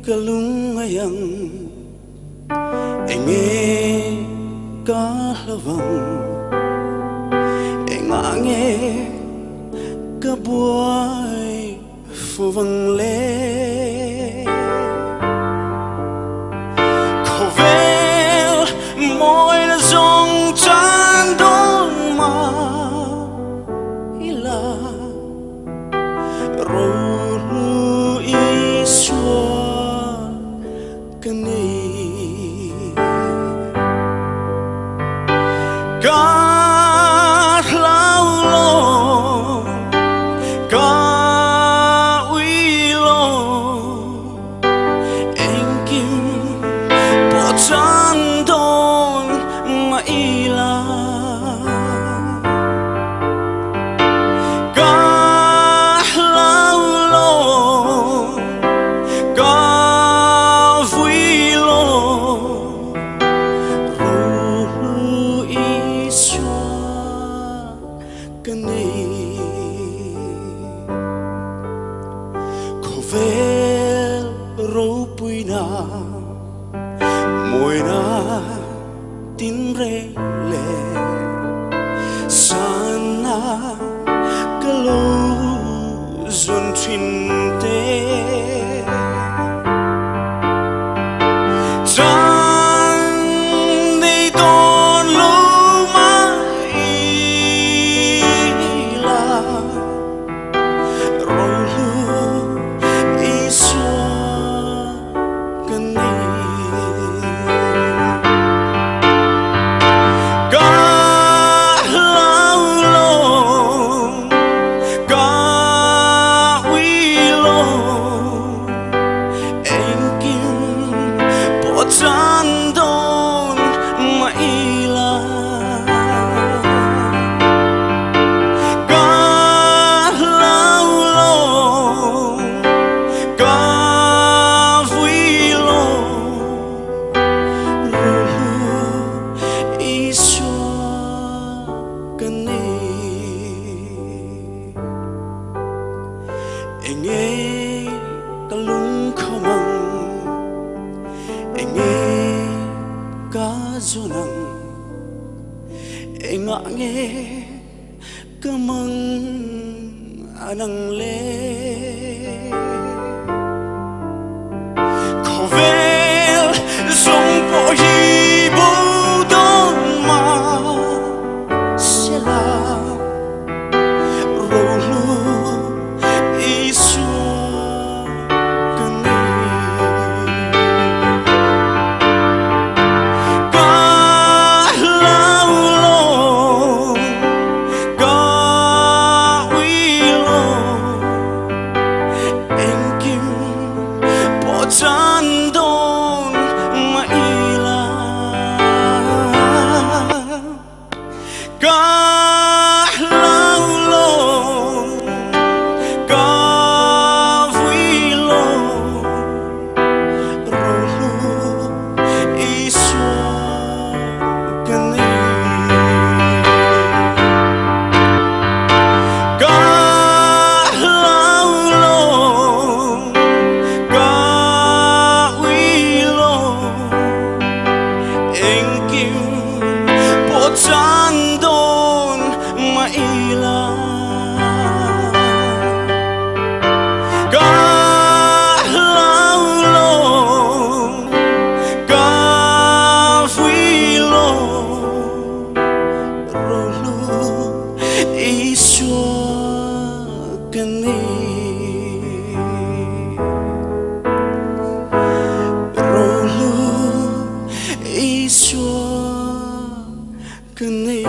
kalungayang enge kalawang engange kabuay phuvang le kovel moi na zong chan dong ma ila Rohlu Isua kani God lao lo God we lo anh kim bỏ chan don ma ila Kovel ropui na môi na tin re le sana kalo zon thin te enge kalung khamang enge kazonang engange kamang anang le kovel zong po hi bu don ma sela Rohlu chan don ma ila ka lao lo ka vui lo Rohlu Isua kani ka lao lo chan don ma ila ka lao lo ka vui lo Rohlu Isua kani Rohlu Isua kani